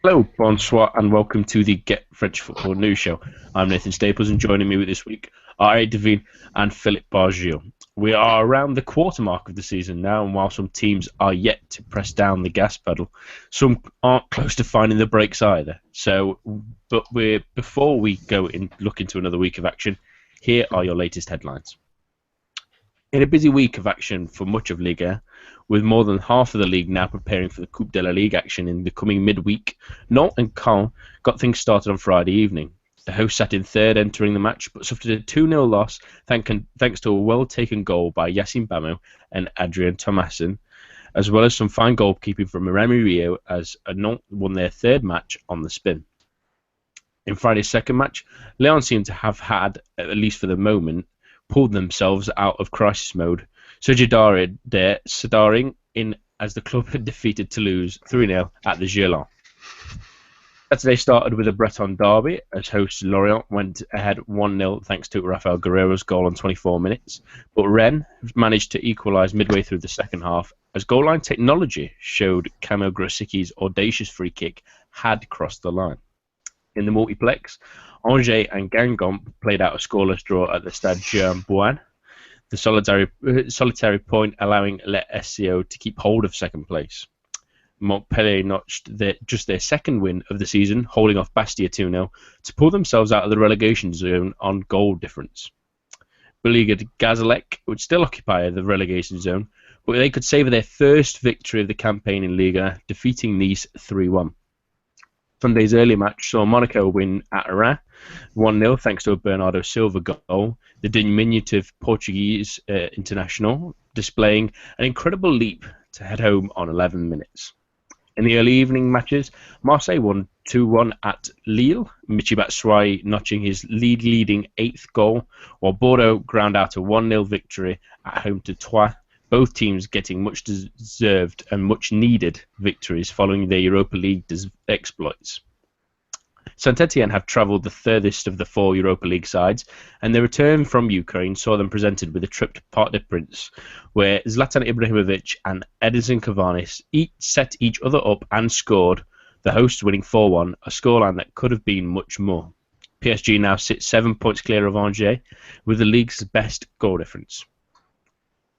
Hello, bonsoir, and welcome to the Get French Football News Show. I'm Nathan Staples, and joining me this week are Ari Devine and Philippe Bargil. We are around the quarter mark of the season now, and while some teams are yet to press down the gas pedal, some aren't close to finding the brakes either. Before we go and look into another week of action, here are your latest headlines. In a busy week of action for much of Liga, with more than half of the league now preparing for the Coupe de la Ligue action in the coming midweek, Nantes and Caen got things started on Friday evening. The hosts sat in third entering the match, but suffered a 2-0 loss thanks to a well-taken goal by Yacine Bamo and Adrien Thomasin, as well as some fine goalkeeping from Remy Rio as Nantes won their third match on the spin. In Friday's second match, Lyon seemed to have had, at least for the moment, pulled themselves out of crisis mode. Sergio starring in as the club had defeated Toulouse 3-0 at the Gerland. Saturday started with a Breton derby as hosts Lorient went ahead 1-0 thanks to Rafael Guerrero's goal on 24 minutes, but Rennes managed to equalise midway through the second half as goal line technology showed Camo Grosicki's audacious free kick had crossed the line. In the multiplex, Angers and Guingamp played out a scoreless draw at the Stade Jean-Bouin, the solitary point allowing Les SCO to keep hold of second place. Montpellier notched just their second win of the season, holding off Bastia 2-0 to pull themselves out of the relegation zone on goal difference. Beleaguered Gazalec would still occupy the relegation zone, but they could savour their first victory of the campaign in Liga, defeating Nice 3-1. Sunday's early match saw Monaco win at Reims 1-0 thanks to a Bernardo Silva goal, the diminutive Portuguese international displaying an incredible leap to head home on 11 minutes. In the early evening matches, Marseille won 2-1 at Lille, Michy Batshuayi notching his leading 8th goal, while Bordeaux ground out a 1-0 victory at home to Troyes, both teams getting much deserved and much needed victories following their Europa League exploits. Saint-Etienne have travelled the furthest of the 4 Europa League sides, and their return from Ukraine saw them presented with a trip to Parc des Princes, where Zlatan Ibrahimovic and Edinson Cavani each set each other up and scored, the hosts winning 4-1, a scoreline that could have been much more. PSG now sits 7 points clear of Angers, with the league's best goal difference.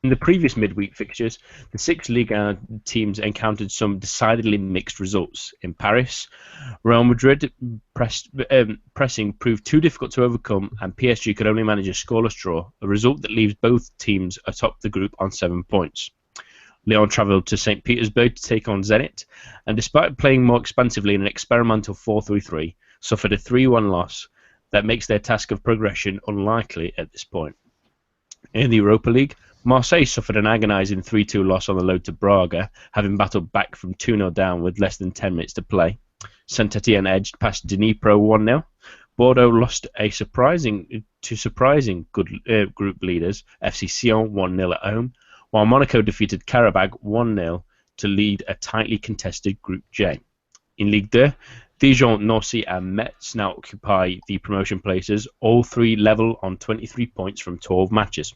In the previous midweek fixtures, the 6 Ligue 1 teams encountered some decidedly mixed results. In Paris, Real Madrid pressing proved too difficult to overcome, and PSG could only manage a scoreless draw, a result that leaves both teams atop the group on 7 points. Lyon travelled to St. Petersburg to take on Zenit, and despite playing more expansively in an experimental 4-3-3, suffered a 3-1 loss that makes their task of progression unlikely at this point. In the Europa League, Marseille suffered an agonising 3-2 loss on the road to Braga, having battled back from 2-0 down with less than 10 minutes to play. Saint-Etienne edged past Dnipro 1-0. Bordeaux lost to surprising good group leaders, FC Sion 1-0 at home, while Monaco defeated Karabag 1-0 to lead a tightly contested Group J. In Ligue 2, Dijon, Nancy and Metz now occupy the promotion places, all 3 level on 23 points from 12 matches.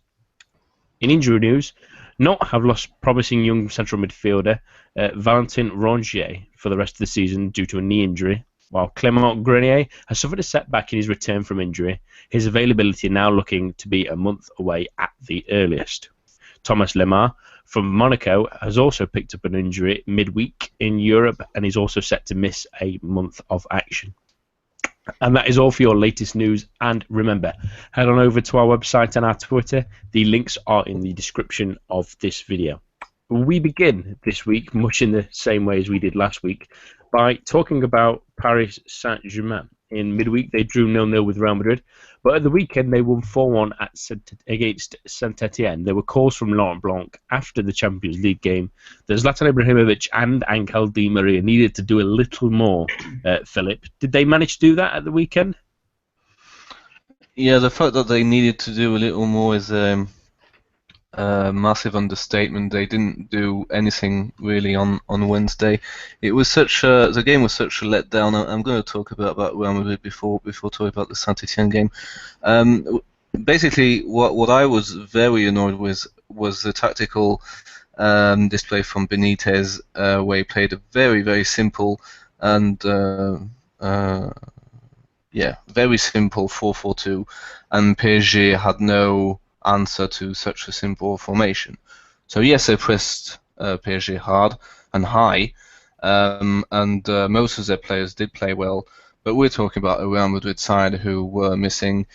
In injury news, Nantes have lost promising young central midfielder Valentin Rongier for the rest of the season due to a knee injury, while Clément Grenier has suffered a setback in his return from injury, his availability now looking to be a month away at the earliest. Thomas Lemar from Monaco has also picked up an injury midweek in Europe and is also set to miss a month of action. And that is all for your latest news. And remember, head on over to our website and our Twitter. The links are in the description of this video. We begin this week, much in the same way as we did last week, by talking about Paris Saint-Germain. In midweek, they drew 0-0 with Real Madrid, but at the weekend, they won 4-1 against Saint-Etienne. There were calls from Laurent Blanc after the Champions League game that Zlatan Ibrahimovic and Angel Di Maria needed to do a little more, Philip. Did they manage to do that at the weekend? Yeah, the fact that they needed to do a little more is massive understatement. They didn't do anything really on Wednesday. It was the game was such a letdown. I'm going to talk about Real Madrid before talking about the Saint-Etienne game. Basically, what I was very annoyed with was the tactical display from Benitez, where he played a very simple and uh, yeah, very simple 4-4-2, and PSG had no answer to such a simple formation. So yes, they pressed PSG hard and high, and most of their players did play well. But we're talking about a Real Madrid side who were missing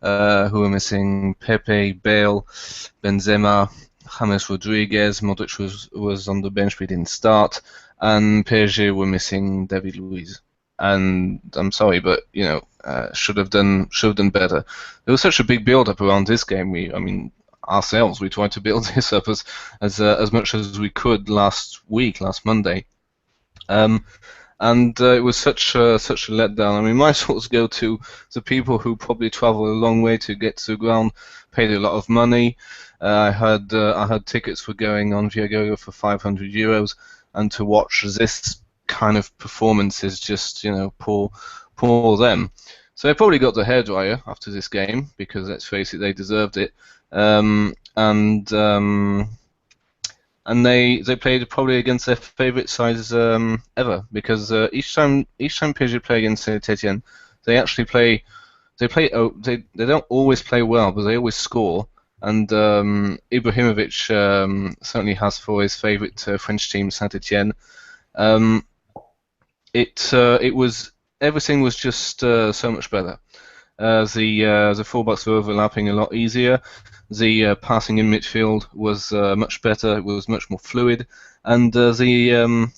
Pepe, Bale, Benzema, James Rodriguez. Modric was on the bench, but he didn't start, and PSG were missing David Luiz. And I'm sorry, but should have done better. There was such a big build up around this game. Ourselves, we tried to build this up as much as we could last Monday. And it was such a letdown. I mean, my thoughts go to the people who probably travel a long way to get to the ground, paid a lot of money. I had tickets for going on Viagogo for €500, and to watch this kind of performance is just poor them. So they probably got the hairdryer after this game because let's face it, they deserved it. And they played probably against their favourite sides ever, because each time PSG play against Saint-Etienne, they actually they don't always play well, but they always score. And Ibrahimovic certainly has for his favourite French team, Saint-Etienne. It was everything was just so much better. The fullbacks were overlapping a lot easier. The passing in midfield was much better. It was much more fluid, and the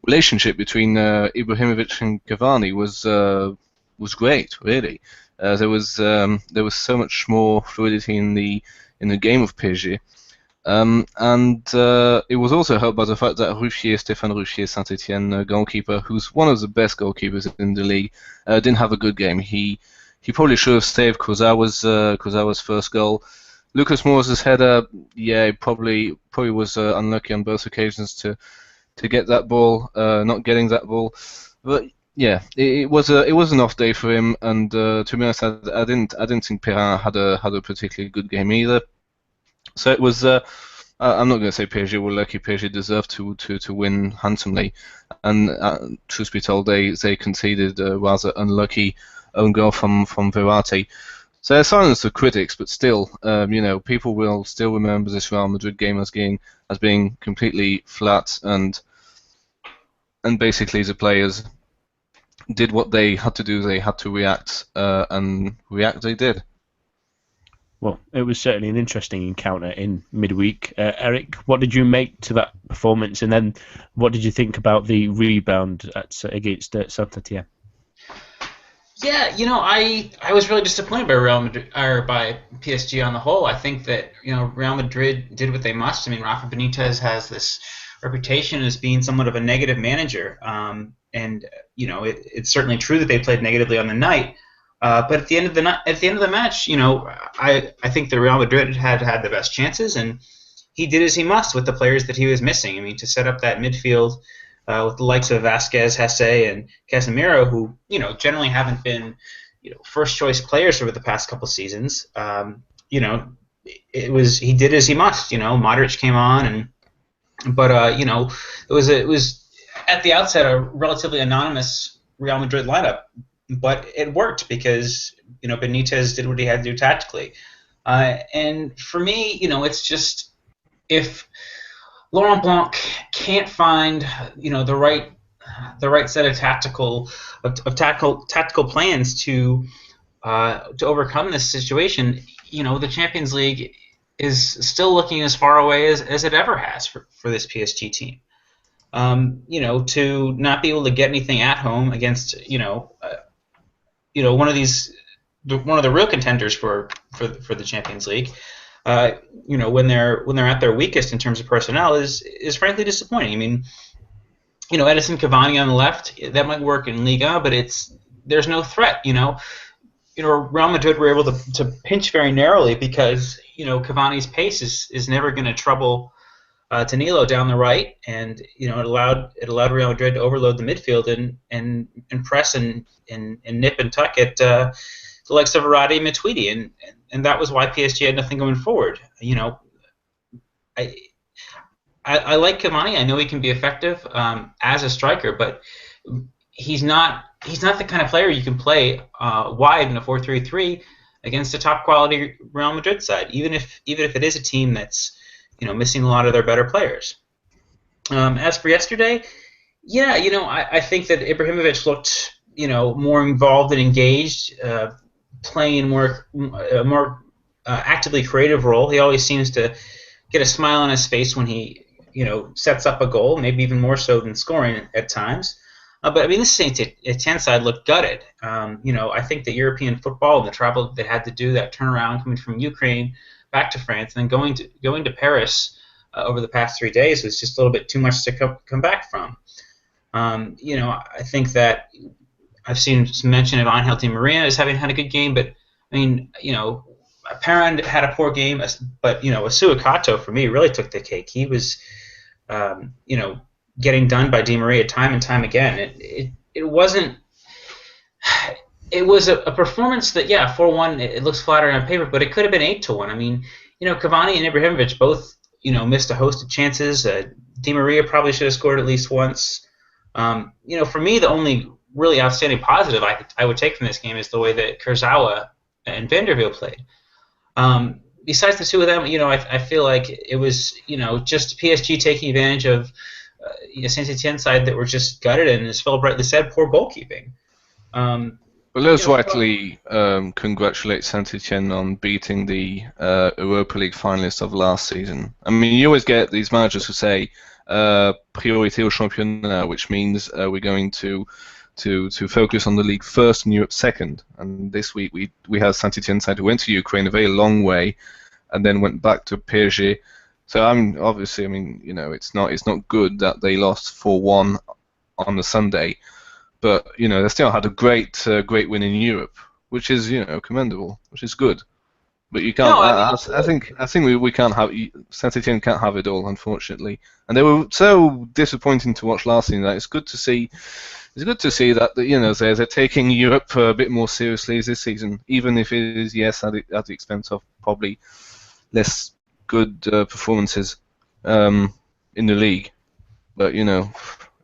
relationship between Ibrahimovic and Cavani was great. Really, there was so much more fluidity in the game of PSG. And it was also helped by the fact that Stéphane Ruffier, Saint-Etienne goalkeeper, who's one of the best goalkeepers in the league, didn't have a good game. He probably should have saved Kurzawa's first goal. Lucas Moura's header, yeah, he probably was unlucky on both occasions to get that ball, not getting that ball. But yeah, it was an off day for him. And to be honest, I didn't think Perrin had a particularly good game either. So it was. I'm not going to say PSG were lucky. PSG deserved to win handsomely, and truth be told, they conceded a rather unlucky own goal from Verratti. So they silenced the critics, but still, people will still remember this Real Madrid game as being completely flat, and basically the players did what they had to do. They had to react, and react they did. Well, it was certainly an interesting encounter in midweek. Eric, what did you make to that performance, and then what did you think about the rebound against Saint-Etienne? Yeah, I was really disappointed by Real Madrid or by PSG on the whole. I think that Real Madrid did what they must. I mean, Rafa Benitez has this reputation as being somewhat of a negative manager, and it's certainly true that they played negatively on the night. But at the end of the match, I think that Real Madrid had the best chances, and he did as he must with the players that he was missing. I mean, to set up that midfield with the likes of Vasquez, Hesse, and Casemiro, who generally haven't been first choice players over the past couple seasons. He did as he must. Modric came on, but it was at the outset a relatively anonymous Real Madrid lineup. But it worked because Benitez did what he had to do tactically, and for me, it's just if Laurent Blanc can't find the right set of tactical plans to overcome this situation, the Champions League is still looking as far away as it ever has for this PSG team. To not be able to get anything at home against one of the real contenders for the Champions League, when they're at their weakest in terms of personnel is frankly disappointing. I mean, Edison Cavani on the left, that might work in Liga, but there's no threat. Real Madrid were able to pinch very narrowly because Cavani's pace is never going to trouble Danilo down the right, and it allowed Real Madrid to overload the midfield and press and nip and tuck at the likes of Verratti and Matuidi, and that was why PSG had nothing going forward. I like Cavani. I know he can be effective as a striker, but he's not the kind of player you can play wide in a 4-3-3 against a top quality Real Madrid side, even if it is a team that's missing a lot of their better players. As for yesterday, yeah, I think that Ibrahimovic looked more involved and engaged, playing more actively creative role. He always seems to get a smile on his face when he sets up a goal, maybe even more so than scoring at times. But I mean, this Saint-Etienne side looked gutted. I think that European football and the travel they had to do, that turnaround coming from Ukraine back to France, and then going to Paris over the past 3 days was just a little bit too much to come back from. I think that I've seen some mention of Angel Di Maria as having had a good game, but I mean, Perrin had a poor game, but Asuakato for me really took the cake. He was, getting done by Di Maria time and time again. It wasn't. It was a performance that 4-1. It looks flattering on paper, but it could have been 8-1. I mean, Cavani and Ibrahimovic both missed a host of chances. Di Maria probably should have scored at least once. For me, the only really outstanding positive I would take from this game is the way that Kurzawa and Vanderbilt played. Besides the two of them, I feel like it was, just PSG taking advantage of Saint-Etienne side that were just gutted, and as Philip rightly said, poor goalkeeping. Well, let's rightly congratulate Saint-Etienne on beating the Europa League finalists of last season. I mean, you always get these managers who say priorité au championnat, which means we're going to focus on the league first and Europe second. And this week we had Saint-Etienne side who went to Ukraine a very long way, and then went back to PSG. So it's not good that they lost 4-1 on the Sunday, but they still had a great win in Europe, which is commendable, which is good. But you can't. No, I think we can't have Saint-Etienne can't have it all, unfortunately. And they were so disappointing to watch last season that it's good to see. It's good to see that they're taking Europe a bit more seriously this season, even if it is at the expense of probably less good performances in the league. But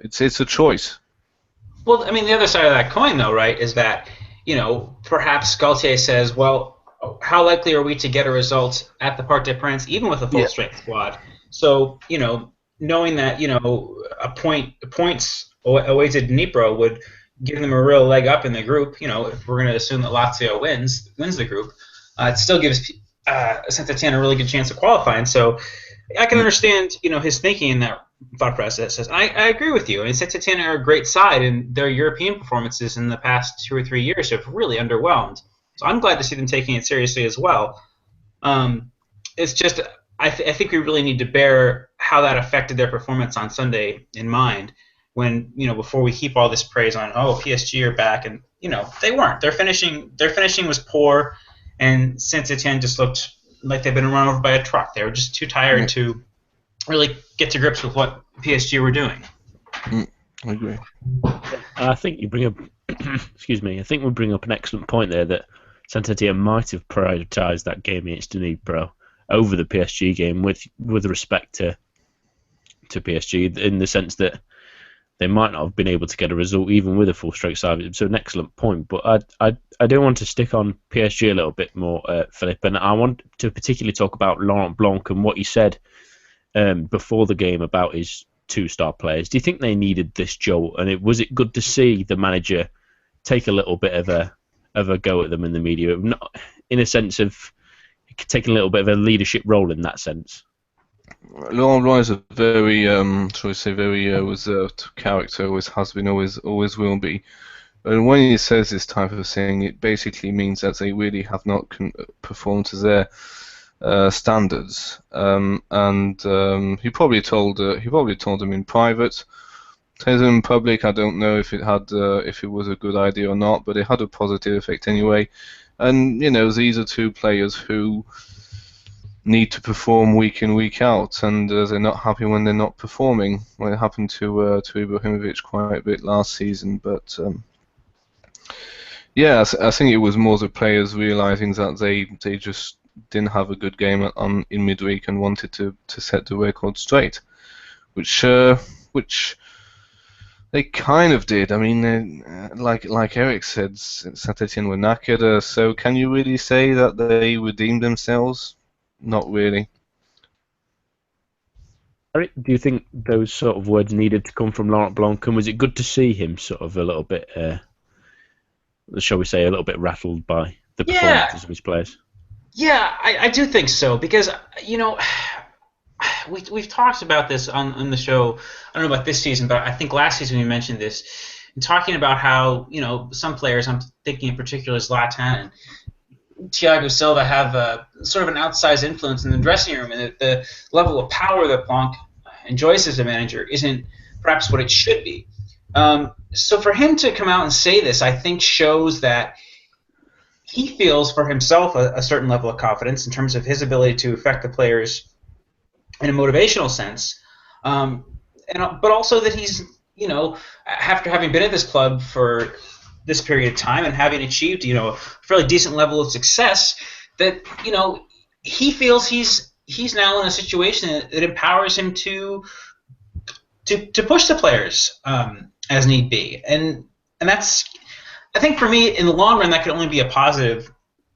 it's a choice. Well, I mean, the other side of that coin, though, right, is that perhaps Galtier says, well, how likely are we to get a result at the Parc des Princes, even with a full-strength squad? So, knowing that, points away to Dnipro would give them a real leg up in the group. If we're going to assume that Lazio wins the group, it still gives Saint-Etienne a really good chance of qualifying. So I can understand, his thinking in that thought process. I agree with you. I mean, Saint-Etienne are a great side, and their European performances in the past 2 or 3 years have really underwhelmed. So I'm glad to see them taking it seriously as well. It's just I think we really need to bear how that affected their performance on Sunday in mind. When before we heap all this praise on PSG are back, and they weren't. Their finishing was poor, and Saint-Etienne just looked like they've been run over by a truck. They were just too tired to really get to grips with what PSG were doing. I agree. I think you bring up excuse me. I think we bring up an excellent point there that Saint-Etienne might have prioritised that game against Dnipro over the PSG game with respect to PSG, in the sense that they might not have been able to get a result even with a full-strength side. So an excellent point. But I do want to stick on PSG a little bit more, Philip, and I want to particularly talk about Laurent Blanc and what he said before the game about his 2-star players. Do you think they needed this jolt? And was it good to see the manager take a little bit of a go at them in the media, in a sense of taking a little bit of a leadership role in that sense? Laurent Blanc is a very, shall we say, very reserved character. Always has been, always will be. And when he says this type of thing, it basically means that they really have not performed to their standards. And he probably told them in private. Tells them in public, I don't know if it was a good idea or not, but it had a positive effect anyway. And these are two players who need to perform week in, week out, and they're not happy when they're not performing. Well, it happened to Ibrahimovic quite a bit last season, but I think it was more the players realizing that they just didn't have a good game in midweek and wanted to set the record straight. which they kind of did. I mean, like Eric said, Saint-Etienne were knackered. So can you really say that they redeemed themselves? Not really. Eric, do you think those sort of words needed to come from Laurent Blanc, and was it good to see him sort of a little bit, shall we say, a little bit rattled by the performances of his players? Yeah, I do think so, because, we've talked about this on the show. I don't know about this season, but I think last season we mentioned this, and talking about how, some players, I'm thinking in particular Zlatan and Thiago Silva, have sort of an outsized influence in the dressing room, and the level of power that Blanc enjoys as a manager isn't perhaps what it should be. So for him to come out and say this, I think shows that he feels for himself a certain level of confidence in terms of his ability to affect the players in a motivational sense, but also that he's, after having been at this club for this period of time and having achieved, a fairly decent level of success, that, he feels he's now in a situation that empowers him to push the players as need be, and that's, I think for me in the long run that could only be a positive,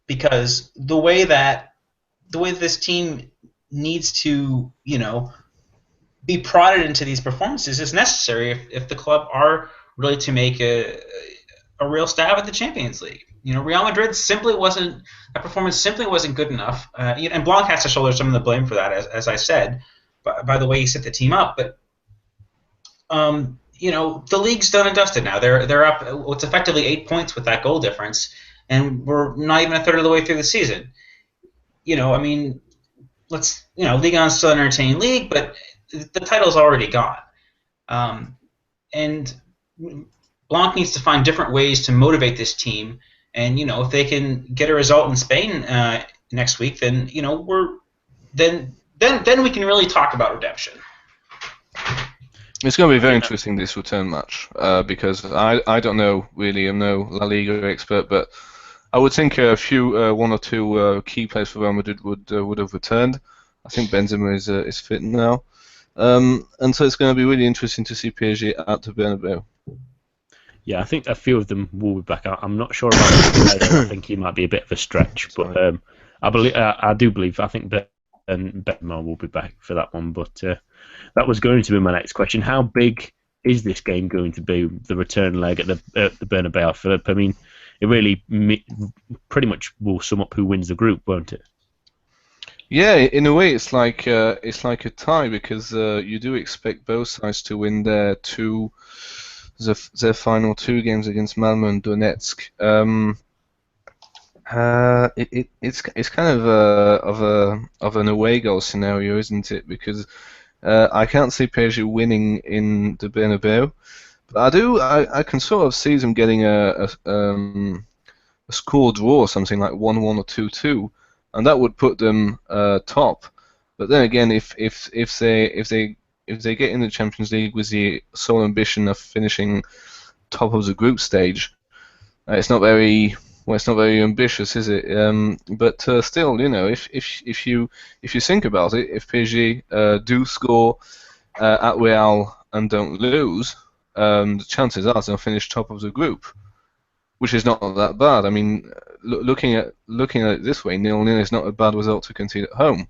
because the way this team needs to, be prodded into these performances is necessary if the club are really to make a real stab at the Champions League. Real Madrid that performance simply wasn't good enough, and Blanc has to shoulder some of the blame for that, as I said, by the way he set the team up. But the league's done and dusted now. They're up what's effectively 8 points with that goal difference, and we're not even a third of the way through the season. Ligue 1's still an entertaining league, but the title's already gone. And Blanc needs to find different ways to motivate this team. And, if they can get a result in Spain next week, then, then we can really talk about redemption. It's going to be very interesting, this return match, because I don't know really. I'm no La Liga expert, but I would think one or two key players for Real Madrid would have returned. I think Benzema is fit now, and so it's going to be really interesting to see PSG at the Bernabeu. Yeah, I think a few of them will be back. I'm not sure about Benzema. I think he might be a bit of a stretch, but I do believe. I think Benzema will be back for that one. But that was going to be my next question. How big is this game going to be? The return leg at the Bernabeu, Philip. I mean, it really pretty much will sum up who wins the group, won't it? Yeah, in a way, it's like a tie, because you do expect both sides to win their final two games against Malmö and Donetsk. It's kind of an away goal scenario, isn't it? Because I can't see PSG winning in the Bernabeu, but I can sort of see them getting a score draw, something like 1-1 or 2-2. And that would put them top. But then again, if they get in the Champions League with the sole ambition of finishing top of the group stage, it's not very ambitious, is it? But still, if you think about it, if PSG do score at Real and don't lose, the chances are they'll finish top of the group, which is not that bad. I mean, looking at it this way, 0-0 is not a bad result to concede at home.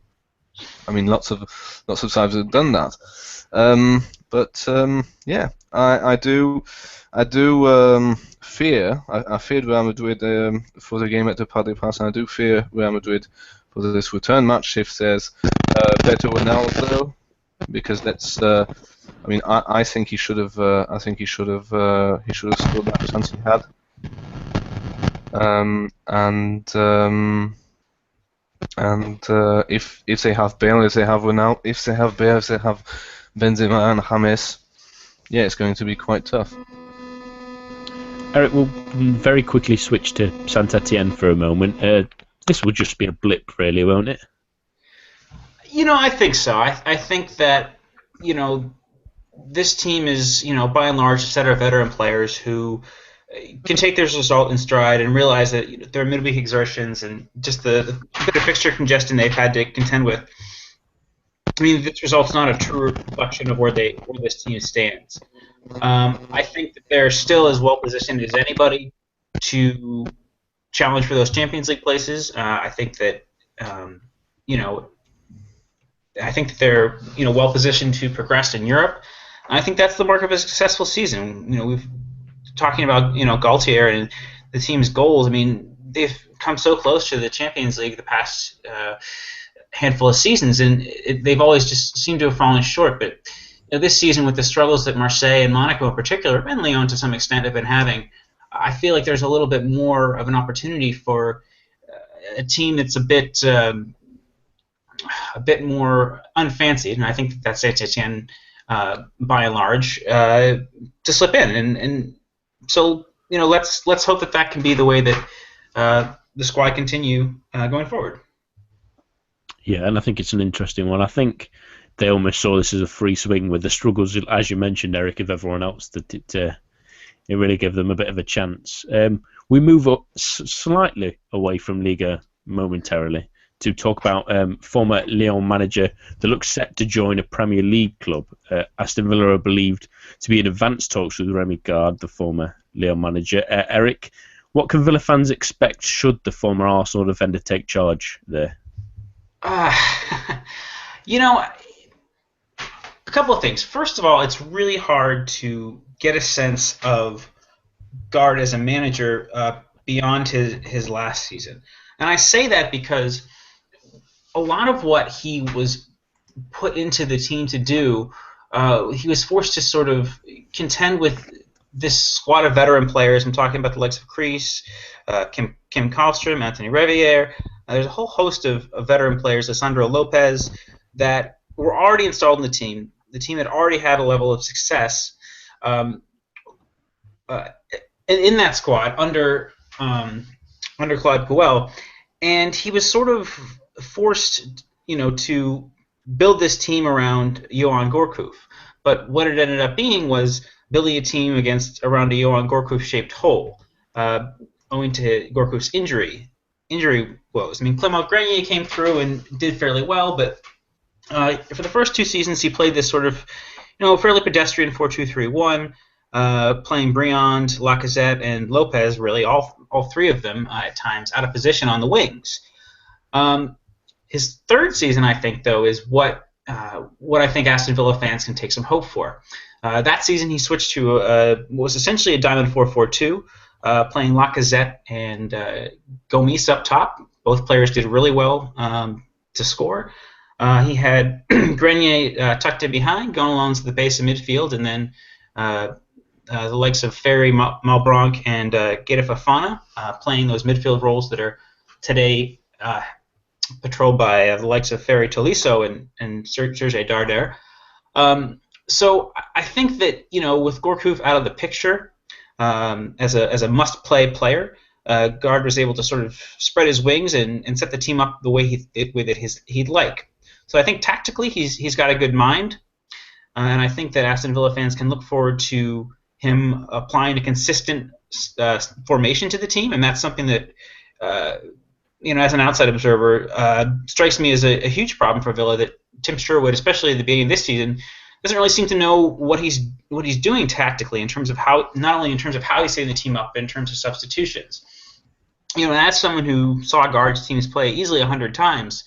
I mean, lots of sides have done that. Yeah, I do fear. I feared Real Madrid for the game at the Parc des Princes, and I do fear Real Madrid for this return match if there's better Ronaldo, because that's. I mean, I think he should have. I think he should have scored that chance he had. If they have Bale, if they have Ronaldo, if they have Bale, if they have Benzema and James, yeah, it's going to be quite tough. Eric, we'll very quickly switch to Saint-Etienne for a moment. This will just be a blip, really, won't it? I think so. I think that, this team is, by and large, a set of veteran players who can take this result in stride and realize that their midweek exertions and just the bit of fixture congestion they've had to contend with I mean, this result's not a true reflection of where this team stands. I think that they're still as well positioned as anybody to challenge for those Champions League places. I think that you know I think that they're well positioned to progress in Europe. I think that's the mark of a successful season. We've talking about Galtier and the team's goals. I mean, they've come so close to the Champions League the past handful of seasons, and they've always just seemed to have fallen short. But this season, with the struggles that Marseille and Monaco in particular, and Lyon to some extent, have been having, I feel like there's a little bit more of an opportunity for a team that's a bit more unfancied, and I think that's Saint-Etienne by and large to slip in, and so let's hope that can be the way that the squad continue going forward. Yeah, and I think it's an interesting one. I think they almost saw this as a free swing with the struggles, as you mentioned, Eric, of everyone else, that it really gave them a bit of a chance. We move up slightly away from Liga momentarily to talk about former Lyon manager that looks set to join a Premier League club. Aston Villa are believed to be in advanced talks with Remy Gard, the former Lyon manager. Eric, what can Villa fans expect should the former Arsenal defender take charge there? A couple of things. First of all, it's really hard to get a sense of Gard as a manager beyond his last season. And I say that because a lot of what he was put into the team to do, he was forced to sort of contend with this squad of veteran players. I'm talking about the likes of Kreis, Kim Kallstrom, Anthony Revier. There's a whole host of veteran players, Alessandro Lopez, that were already installed in the team. The team had already had a level of success in that squad under Claude Puel, and he was sort of forced, to build this team around Johan Gourcuff. But what it ended up being was building a team around a Johan Gourcuff-shaped hole, owing to Gourcuff's injury woes. I mean, Clément Grenier came through and did fairly well, but for the first two seasons, he played this sort of, fairly pedestrian 4-2-3-1, playing Briand, Lacazette, and Lopez, really all three of them at times out of position on the wings. His third season, I think, though, is what I think Aston Villa fans can take some hope for. That season, he switched to what was essentially a diamond 4-4-2. Playing Lacazette and Gomis up top. Both players did really well to score. He had Grenier tucked in behind, going along to the base of midfield, and then the likes of Ferry, Malbranc, and Gueda Fofana playing those midfield roles that are today patrolled by the likes of Ferry Tolisso and Serge Darder. So I think that, with Gourcuff out of the picture, as a must-play player, Gard was able to sort of spread his wings and set the team up the way he'd like. So I think tactically he's got a good mind, and I think that Aston Villa fans can look forward to him applying a consistent formation to the team, and that's something that as an outside observer strikes me as a huge problem for Villa. That Tim Sherwood, especially at the beginning of this season, doesn't really seem to know what he's doing tactically in terms of not only in terms of how he's setting the team up, but in terms of substitutions. As someone who saw Gard's teams play easily 100 times,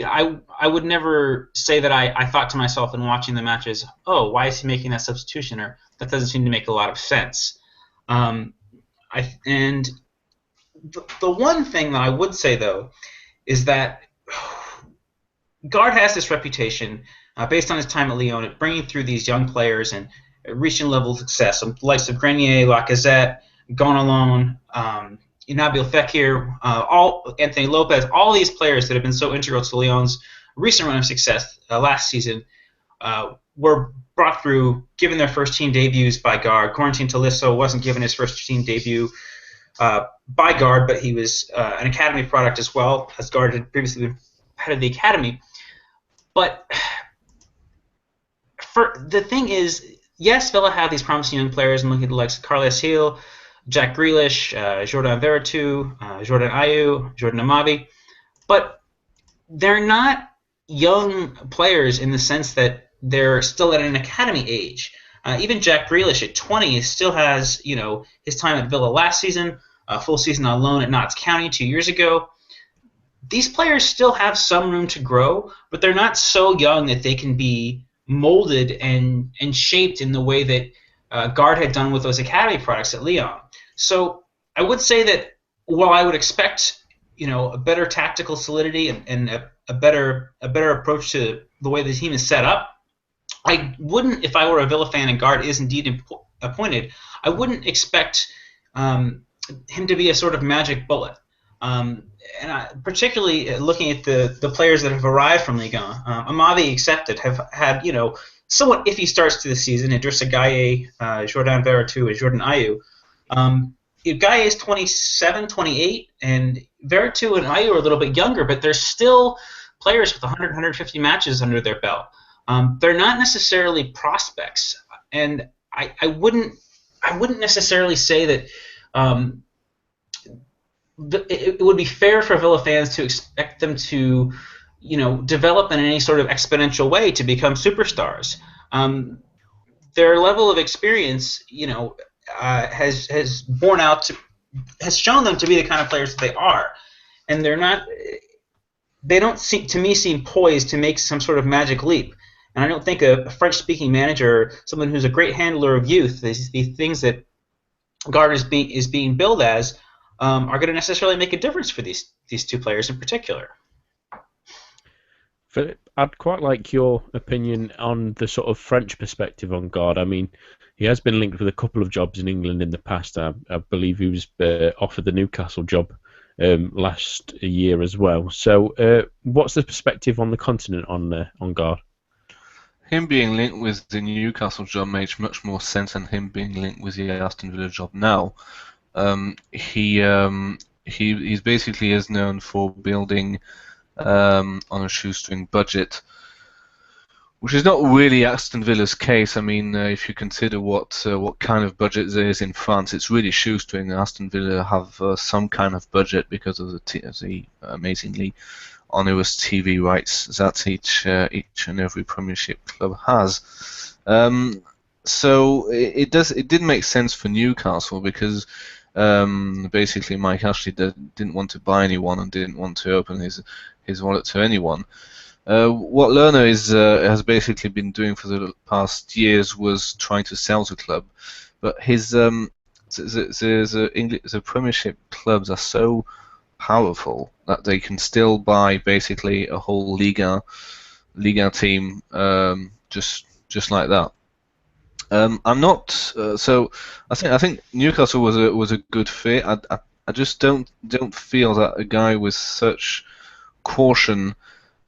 I would never say that I thought to myself in watching the matches, oh, why is he making that substitution? Or that doesn't seem to make a lot of sense. The one thing that I would say, though, is that Gard has this reputation based on his time at Lyon at bringing through these young players and reaching a level of success. So the likes of Grenier, Lacazette, Gonalon, Nabil Fekir, Anthony Lopez, all these players that have been so integral to Lyon's recent run of success last season were brought through, given their first-team debuts by Gard. Corentin Tolisso wasn't given his first-team debut by Gard, but he was an academy product as well, as Gard had previously been head of the academy. But the thing is, yes, Villa have these promising young players. I'm looking at the likes of Carles Hill, Jack Grealish, Jordan Veretout, Jordan Ayew, Jordan Amavi, but they're not young players in the sense that they're still at an academy age. Even Jack Grealish at 20 still has, his time at Villa last season, a full season on loan at Notts County 2 years ago. These players still have some room to grow, but they're not so young that they can be molded and shaped in the way that Gard had done with those academy products at Lyon. So I would say that while I would expect, a better tactical solidity and a better approach to the way the team is set up, I wouldn't, if I were a Villa fan and Gard is indeed appointed, I wouldn't expect him to be a sort of magic bullet. Particularly looking at the players that have arrived from Ligue 1, Amavi accepted, have had somewhat iffy starts to the season. Idrissa Gueye, Jordan Verretou, and Jordan Ayew. Gueye is 27, 28, and Verretou and Ayew are a little bit younger, but they're still players with 100, 150 matches under their belt. They're not necessarily prospects, and I wouldn't necessarily say that it would be fair for Villa fans to expect them to, develop in any sort of exponential way to become superstars. Their level of experience, has borne out has shown them to be the kind of players that they are, and they don't seem poised to make some sort of magic leap. And I don't think a French-speaking manager, someone who's a great handler of youth, the things that Gard is being billed as, are going to necessarily make a difference for these two players in particular. Philip, I'd quite like your opinion on the sort of French perspective on Gard. I mean, he has been linked with a couple of jobs in England in the past. I believe he was offered the Newcastle job last year as well. So, what's the perspective on the continent on Gard? Him being linked with the Newcastle job makes much more sense than him being linked with the Aston Villa job now. He's basically is known for building on a shoestring budget, which is not really Aston Villa's case. I mean, if you consider what kind of budget there is in France, it's really shoestring. Aston Villa have some kind of budget because of the amazingly onerous TV rights that each and every Premiership club has. So it did make sense for Newcastle because basically Mike Ashley didn't want to buy anyone and didn't want to open his wallet to anyone. What Lerner has basically been doing for the past years was trying to sell the club, but the Premiership clubs are so powerful that they can still buy basically a whole Liga team just like that. I'm not so. I think Newcastle was a good fit. I just don't feel that a guy with such caution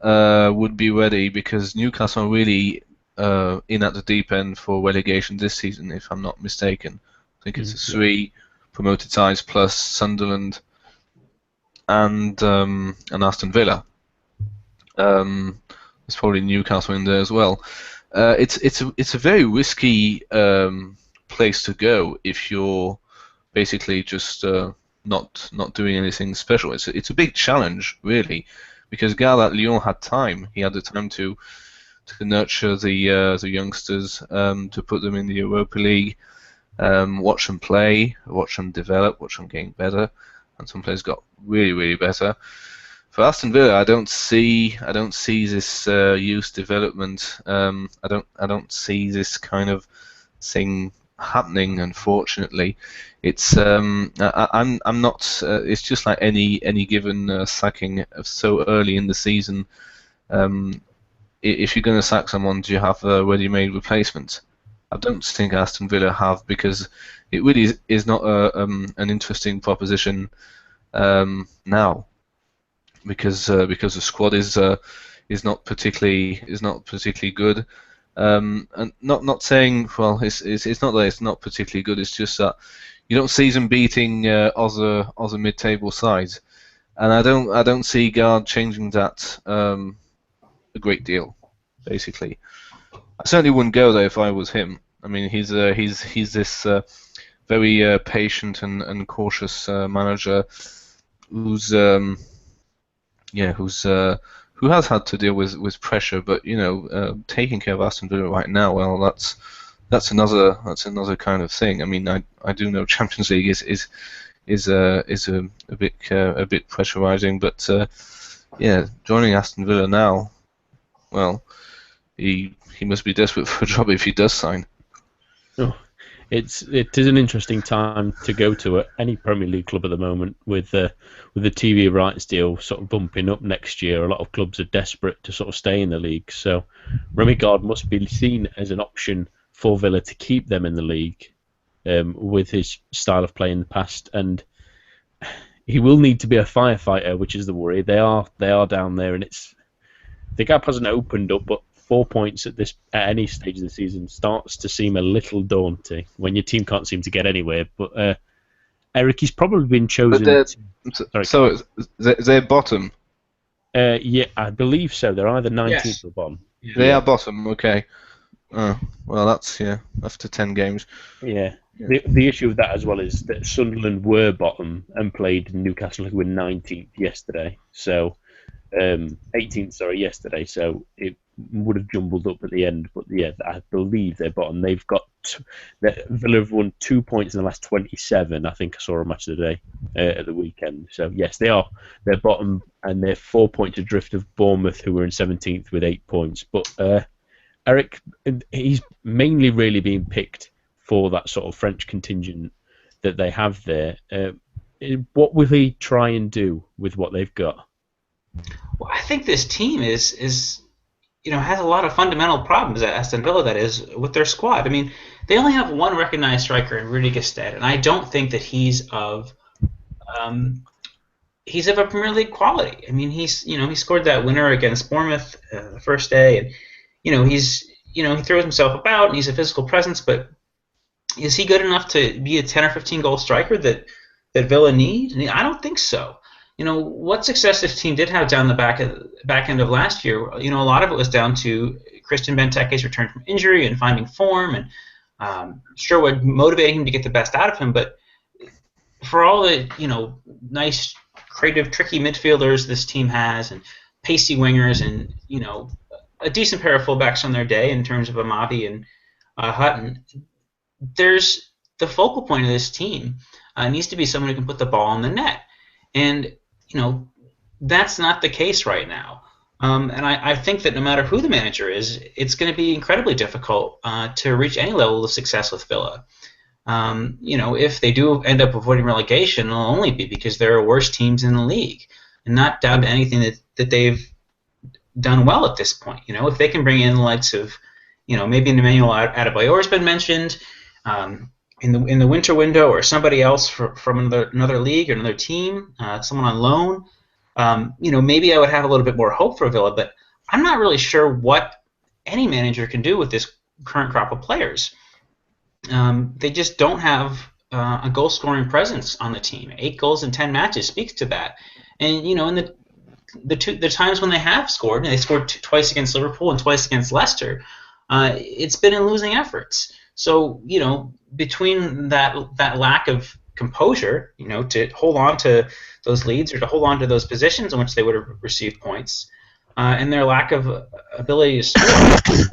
would be ready, because Newcastle are really in at the deep end for relegation this season, if I'm not mistaken. I think it's 3 promoted sides plus Sunderland and Aston Villa. There's probably Newcastle in there as well. It's a very risky place to go if you're basically just not doing anything special. It's a big challenge, really, because Gard at Lyon had time. He had the time to nurture the youngsters, to put them in the Europa League, watch them play, watch them develop, watch them getting better, and some players got really, really better. For Aston Villa, I don't see this youth development. I don't see this kind of thing happening. Unfortunately, it's I'm not. It's just like any given sacking of so early in the season. If you're going to sack someone, do you have a ready-made replacement? I don't think Aston Villa have, because it really is not an interesting proposition now. Because the squad is not particularly good, and not saying, well, it's not that it's not particularly good. It's just that you don't see them beating other mid-table sides, and I don't see Gard changing that a great deal. Basically, I certainly wouldn't go there if I was him. I mean, he's this very patient and cautious manager who's who has had to deal with pressure, but taking care of Aston Villa right now, well, that's another kind of thing. I mean, I do know Champions League is a bit pressurizing, but yeah, joining Aston Villa now, well, he must be desperate for a job if he does sign. Oh, it is an interesting time to go to any Premier League club at the moment with the TV rights deal sort of bumping up next year. A lot of clubs are desperate to sort of stay in the league, so Remy Gard must be seen as an option for Villa to keep them in the league with his style of play in the past, and he will need to be a firefighter, which is the worry. They are down there, and the gap hasn't opened up, but 4 points at any stage of the season starts to seem a little daunting when your team can't seem to get anywhere. But Eric, he's probably been chosen. So they're bottom. Yeah, I believe so. They're either 19th Yes. or bottom. Yeah. They are bottom. Okay. Oh, well, that's after 10 games. Yeah. The issue with that as well is that Sunderland were bottom and played Newcastle, who were 19th yesterday. So 18th, yesterday. So it would have jumbled up at the end. But yeah, I believe they're bottom. They've got Villa have won 2 points in the last 27. I think I saw a match today at the weekend. So yes, they're bottom, and they're 4 points adrift of Bournemouth, who were in 17th with 8 points. But Eric, he's mainly really being picked for that sort of French contingent that they have there. What will he try and do with what they've got? Well, I think this team is has a lot of fundamental problems at Aston Villa, that is, with their squad. I mean, they only have one recognized striker in Rudy Gestede, and I don't think that he's of a Premier League quality. I mean, he scored that winner against Bournemouth the first day, and he throws himself about and he's a physical presence, but is he good enough to be a 10 or 15 goal striker that Villa need? I mean, I don't think so. What success this team did have down the back end of last year, a lot of it was down to Christian Benteke's return from injury and finding form, and sure would motivate him to get the best out of him. But for all the nice, creative, tricky midfielders this team has, and pacey wingers, and a decent pair of fullbacks on their day in terms of Amavi and Hutton, there's the focal point of this team needs to be someone who can put the ball in the net, and that's not the case right now. And I think that no matter who the manager is, it's going to be incredibly difficult to reach any level of success with Villa. If they do end up avoiding relegation, it'll only be because there are worse teams in the league, and not down to anything that they've done well at this point. If they can bring in the likes of, maybe Emmanuel Adebayor has been mentioned in the winter window, or somebody else from another league or another team, someone on loan, maybe I would have a little bit more hope for Villa. But I'm not really sure what any manager can do with this current crop of players. They just don't have a goal-scoring presence on the team. 8 goals in 10 matches speaks to that. And in the times when they have scored, and they scored twice against Liverpool and twice against Leicester, it's been in losing efforts. So between that lack of composure, to hold on to those leads or to hold on to those positions in which they would have received points, and their lack of ability to score,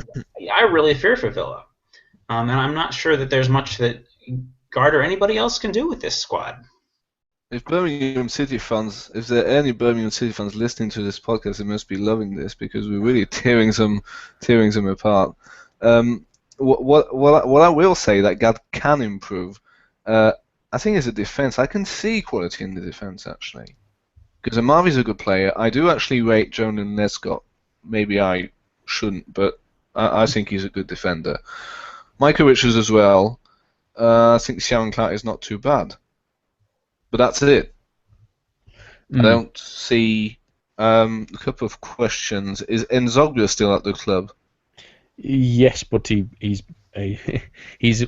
I really fear for Villa. And I'm not sure that there's much that Gard or anybody else can do with this squad. If there are any Birmingham City fans listening to this podcast, they must be loving this, because we're really tearing them apart. What I will say that Gard can improve, I think, is the defense. I can see quality in the defense, actually, because Amavi's a good player. I do actually rate Jonan Nescott. Maybe I shouldn't, but I think he's a good defender. Micah Richards as well. I think Sharon Clark is not too bad. But that's it. I don't see a couple of questions. Is Nzoglu still at the club? Yes, but he's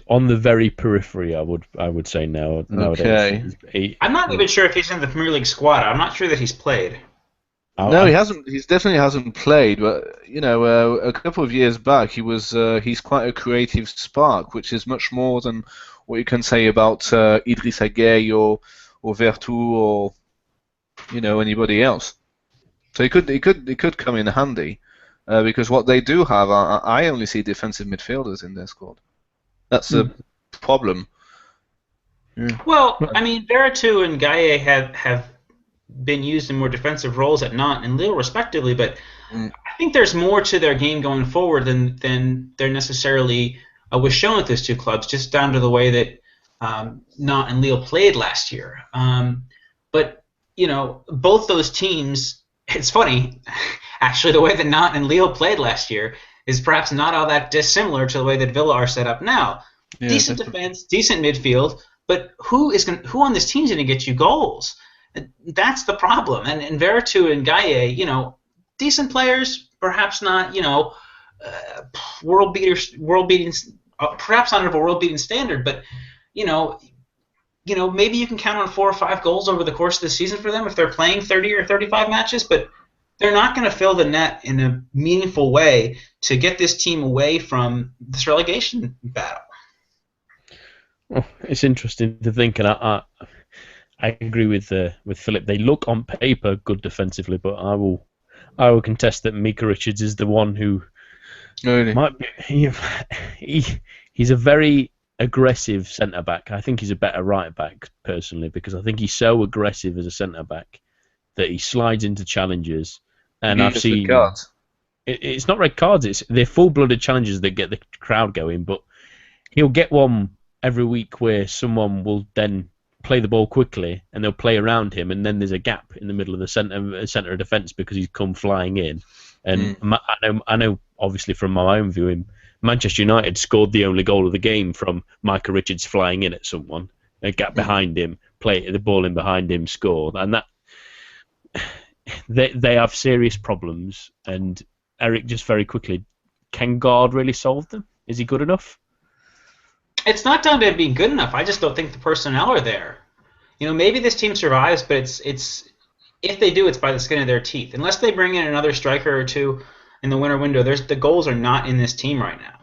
on the very periphery. I would say now nowadays. Okay. I'm not even sure if he's in the Premier League squad. I'm not sure that he's played. No, he hasn't. He definitely hasn't played. But a couple of years back, he's quite a creative spark, which is much more than what you can say about Idrissa Gueye or Vertu or anybody else. So he could come in handy, because what they do have, I only see defensive midfielders in their squad. That's a problem. Yeah. Well, I mean, Veretout and Gaye have been used in more defensive roles at Nantes and Lille, respectively, but I think there's more to their game going forward than there necessarily was shown at those two clubs, just down to the way that Nantes and Lille played last year. But, you know, both those teams, it's funny, actually, the way that Nantes and Lille played last year is perhaps not all that dissimilar to the way that Villa are set up now. Yeah, Decent definitely. defense, decent midfield, but who on this team is going to get you goals? That's the problem. And Veretout and Gaye, you know, decent players, perhaps not, you know, world beating, perhaps not of a world beating standard, but you know, maybe you can count on 4 or 5 goals over the course of the season for them if they're playing 30 or 35 matches, but they're not going to fill the net in a meaningful way to get this team away from this relegation battle. Well, it's interesting to think, and I agree with Philip. They look on paper good defensively, but I will contest that Micah Richards is the one who Really? might be. He's a very aggressive centre back. I think he's a better right back personally, because I think he's so aggressive as a centre back that he slides into challenges. And I've seen it's not red cards. They're full-blooded challenges that get the crowd going. But he'll get one every week where someone will then play the ball quickly and they'll play around him, and then there's a gap in the middle of the centre of defence because he's come flying in. And I know, obviously from my own viewing, Manchester United scored the only goal of the game from Micah Richards flying in at someone, a gap behind him, play the ball in behind him, score, and that they have serious problems. And Eric, just very quickly, can Gard really solve them? Is he good enough? It's not down to him being good enough. I just don't think the personnel are there. You know, maybe this team survives, but it's if they do, it's by the skin of their teeth. Unless they bring in another striker or two in the winter window, the goals are not in this team right now.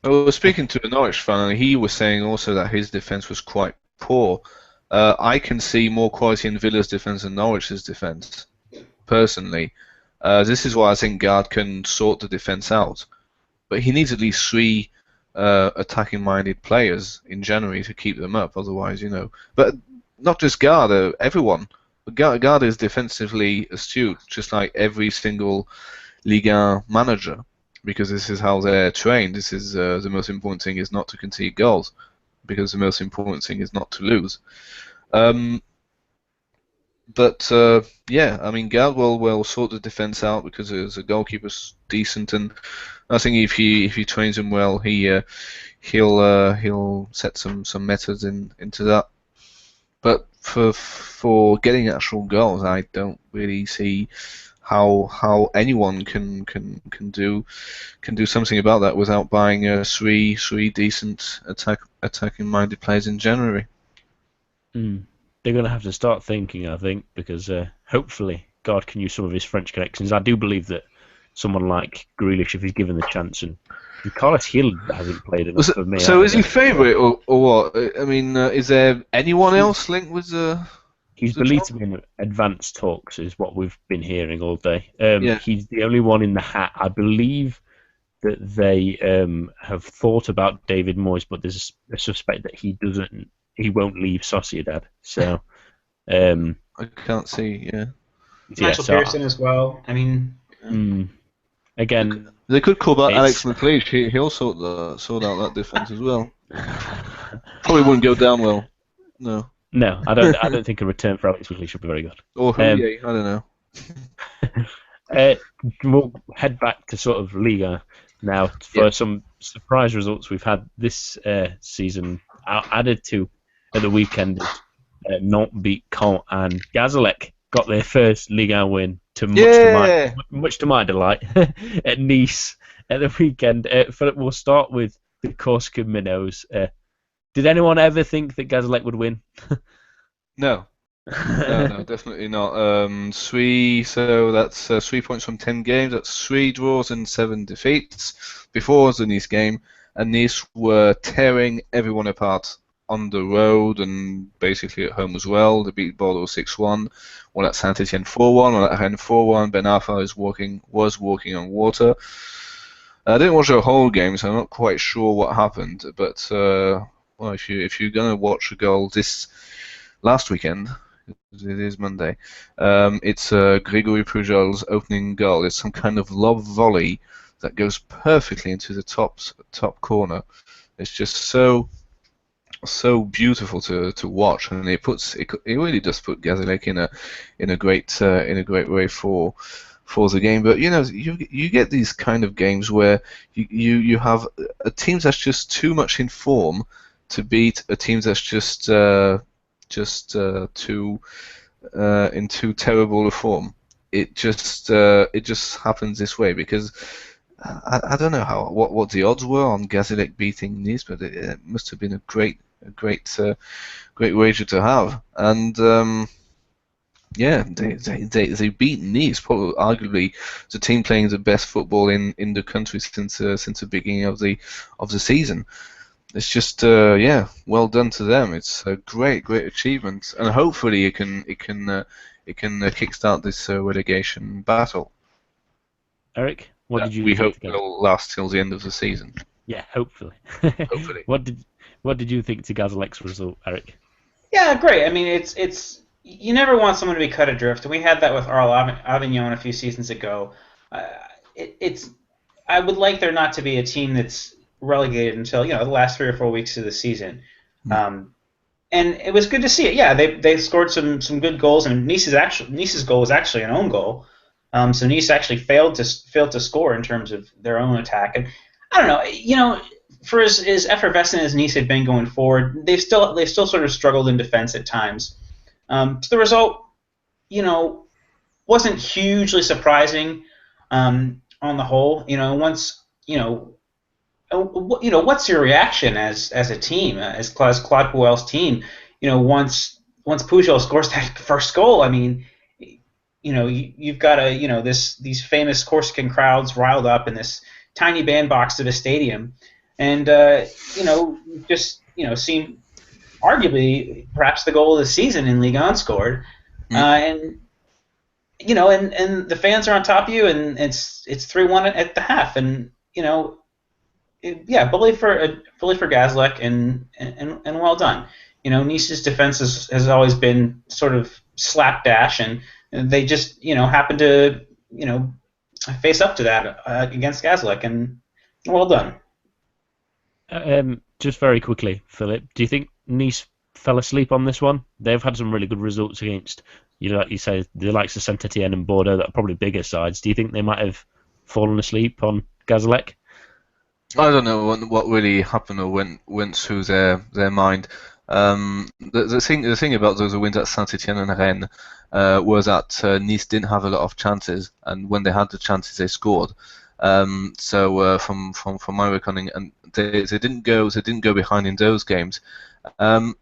Well, speaking to a Norwich fan, he was saying also that his defence was quite poor. I can see more quality in Villa's defence than Norwich's defence, personally. This is why I think Gard can sort the defence out. But he needs at least 3 attacking-minded players in January to keep them up. Otherwise, you know. But not just Gard, everyone. Gard is defensively astute, just like every single Ligue 1 manager, because this is how they're trained. This is the most important thing is not to concede goals, because the most important thing is not to lose. But yeah, I mean, Gard will sort the defense out because the goalkeeper's decent, and I think if he trains him well, he'll set some methods into that. But for getting actual goals, I don't really see how anyone can do something about that without buying 3 decent attacking-minded players in January. They're going to have to start thinking, I think, because hopefully God can use some of his French connections. I do believe that someone like Grealish, if he's given the chance, and Carlos Hill hasn't played enough for me. So is he favourite or what? I mean, is there anyone else linked with the... He's believed to be in advanced talks, is what we've been hearing all day. Yeah. He's the only one in the hat. I believe that they have thought about David Moyes, but there's a suspect that he won't leave Sociedad. So I can't see. Yeah. Nigel Pearson as well. I mean, again, they could call back Alex McLeish. He'll sort out that defense as well. Probably wouldn't go down well. No. No, I don't think a return for Alex McLeish should be very good. Or Houllier, I don't know. We'll head back to sort of Liga now for some surprise results we've had this season. Added to at the weekend, Nantes beat Caen, and Gazalec got their first Liga win, much to my delight, at Nice at the weekend. Philip, we'll start with the Corsican Minnows. Did anyone ever think that Gazalec would win? No, definitely not. So that's 3 points from 10 games. That's 3 draws and 7 defeats before the Nice game, and Nice were tearing everyone apart. on the road and basically at home as well. They beat Bordeaux 6-1. One at Saint-Etienne 4-1. One at Rennes 4-1. Ben Arfa was walking on water. I didn't watch the whole game, so I'm not quite sure what happened. But well, if you're gonna watch a goal this last weekend, it is Monday. It's Grégory Pujol's opening goal. It's some kind of lob volley that goes perfectly into the top corner. It's just so beautiful to watch, and it really does put Gazélec in a great way for the game. But you get these kind of games where you have a team that's just too much in form to beat a team that's just too in too terrible a form. It just happens this way because I don't know what the odds were on Gazélec beating Nice, but it must have been a great wager to have. And yeah, they beat Nice, probably arguably the team playing the best football in the country since the beginning of the season. It's just yeah, well done to them. It's a great achievement, and hopefully it can kickstart this relegation battle. Eric, what did you? We hope will last till the end of the season. Yeah, hopefully. Hopefully. What did you think to Gazelec's result, Eric? Yeah, great. I mean, it's you never want someone to be cut adrift. We had that with Arles Avignon a few seasons ago. I would like there not to be a team that's relegated until the last 3 or 4 weeks of the season. And it was good to see it. Yeah, they scored some good goals, and Nice's goal was actually an own goal. So Nice actually failed to score in terms of their own attack. And I don't know, for as effervescent as Nice had been going forward, they still sort of struggled in defense at times. So the result, wasn't hugely surprising on the whole. What's your reaction as a team, as Claude Puel's team? Once Pujol scores that first goal, I mean, you've got these famous Corsican crowds riled up in this tiny bandbox of a stadium, and seen arguably perhaps the goal of the season in Ligue 1 scored, and the fans are on top of you, and it's 3-1 at the half, and bully for Gazélec, and well done. Nice's defense has always been sort of slapdash, and they just happen to face up to that against Gazélec, and well done. Just very quickly, Philip, do you think Nice fell asleep on this one? They've had some really good results against, like you say, the likes of Saint-Etienne and Bordeaux that are probably bigger sides. Do you think they might have fallen asleep on Gazélec? I don't know what really happened or went through their mind. The thing about those wins at Saint-Etienne and Rennes was that Nice didn't have a lot of chances, and when they had the chances, they scored. So from my reckoning, and they didn't go behind in those games, and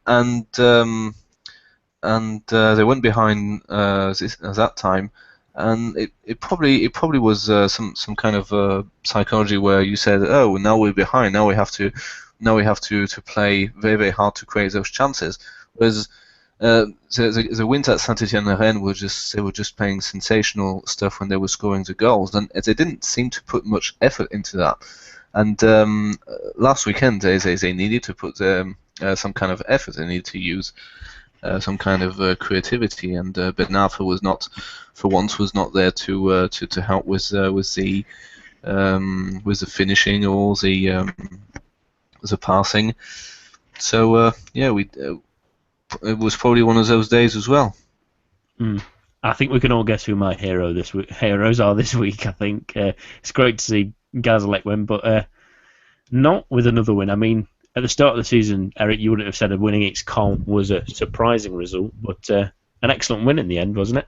they went behind at that time. And it probably was some kind of psychology where you said, oh, now we're behind, now we have to play very, very hard to create those chances. Whereas the wins at Saint-Etienne and Rennes were just playing sensational stuff when they were scoring the goals, and they didn't seem to put much effort into that. And last weekend they needed to put some kind of effort. They needed to use some kind of creativity, and Ben Arfa was not there to help with the finishing or the passing. So it was probably one of those days as well. I think we can all guess who my heroes are this week. I think it's great to see Gazélec win, but not with another win. I mean, at the start of the season, Eric, you wouldn't have said a win against Caen was a surprising result, but an excellent win in the end, wasn't it?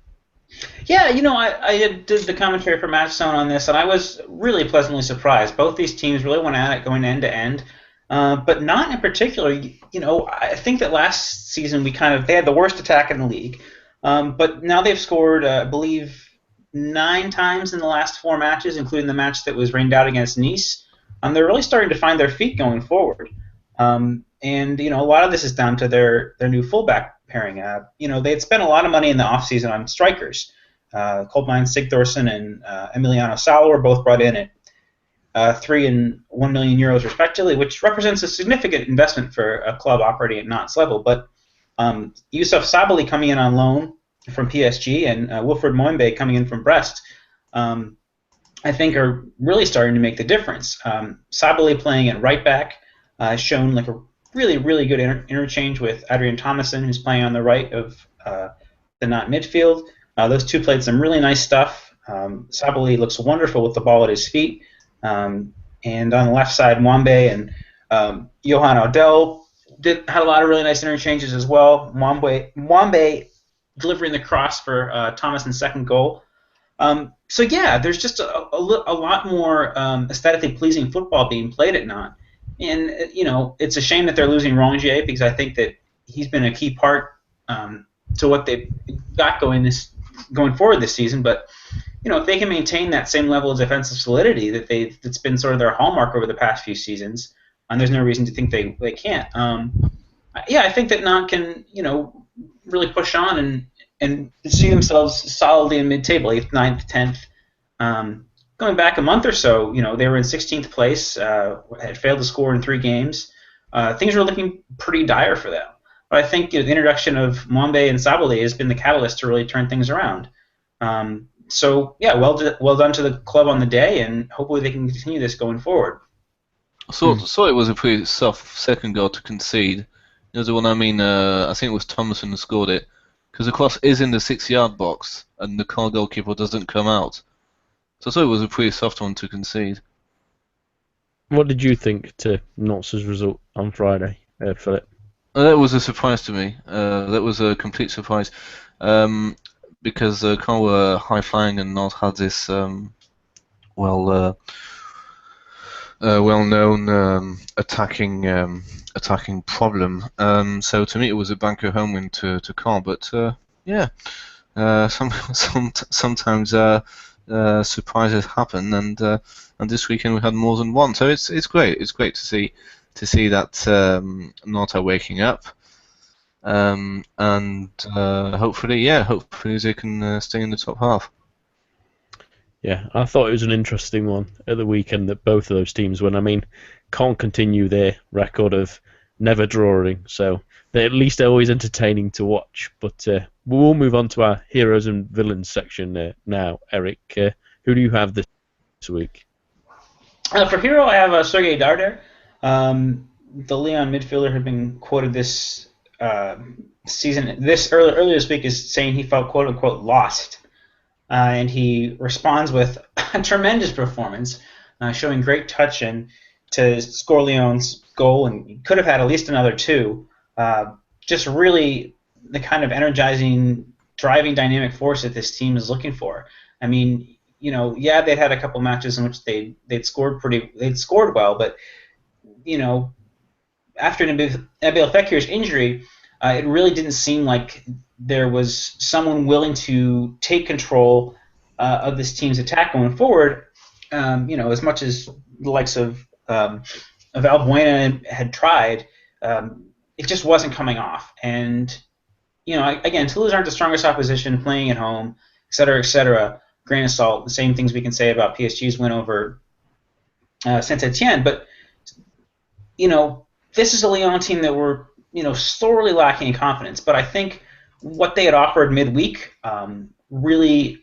Yeah, I did the commentary for Match Zone on this, and I was really pleasantly surprised. Both these teams really went at it going end to end, but not in particular. I think that last season they had the worst attack in the league, but now they've scored, I believe, 9 times in the last 4 matches, including the match that was rained out against Nice. They're really starting to find their feet going forward. and a lot of this is down to their new fullback pairing. They had spent a lot of money in the offseason on strikers. Kolbein Sigthorsson and Emiliano Sala were both brought in at 3 and 1 million euros respectively, which represents a significant investment for a club operating at Nantes level. But Youssouf Sabaly coming in on loan from PSG and Wilfried Moimbe coming in from Brest, I think are really starting to make the difference. Sabaly playing at right back has shown like a really, really good interchange with Adrian Thomason, who's playing on the right of the Nantes midfield. Those two played some really nice stuff. Sabaly looks wonderful with the ball at his feet. And on the left side, Mwambe and Johan Odell had a lot of really nice interchanges as well. Mwambe delivering the cross for Thomason's second goal. So yeah, there's just a lot more aesthetically pleasing football being played at Nantes. And it's a shame that they're losing Rongier, because I think that he's been a key part to what they've got going forward this season. But if they can maintain that same level of defensive solidity that's been sort of their hallmark over the past few seasons, and there's no reason to think they can't. I think that Nantes can really push on and see themselves solidly in mid-table, 8th, 9th, 10th. Going back a month or so, they were in 16th place, had failed to score in 3 games. Things were looking pretty dire for them. But I think the introduction of Mwambe and Sabaly has been the catalyst to really turn things around. Well done to the club on the day, and hopefully they can continue this going forward. So it was a pretty soft second goal to concede. The one I think it was Thomason who scored it, because the cross is in the 6-yard box and the goalkeeper doesn't come out. So I thought it was a pretty soft one to concede. What did you think to Nantes' result on Friday, Philip? That was a surprise to me. That was a complete surprise, because Caen were high flying and Nantes had this well-known attacking problem. So to me, it was a banker home win to Caen. But sometimes surprises happen, and this weekend we had more than one. So it's great. It's great to see that Nantes are waking up, and hopefully they can stay in the top half. Yeah, I thought it was an interesting one at the weekend that both of those teams won. I mean, can't continue their record of never drawing, so they're at least always entertaining to watch. But we'll move on to our heroes and villains section now. Eric, who do you have this week? For hero, I have Sergei Darder. The Lyon midfielder had been quoted this season, earlier this week, as saying he felt quote unquote lost. And he responds with a tremendous performance, showing great touch and to score Lyon's goal, and he could have had at least another 2. Just really the kind of energizing, driving, dynamic force that this team is looking for. I mean, they'd had a couple matches in which they'd scored well, but after Nabil Fekir's injury, it really didn't seem like there was someone willing to take control of this team's attack going forward. As much as the likes of Valbuena had tried, it just wasn't coming off. And again, Toulouse aren't the strongest opposition, playing at home, et cetera. Grain of salt. The same things we can say about PSG's win over Saint-Etienne, but this is a Lyon team that were sorely lacking in confidence. But I think what they had offered midweek really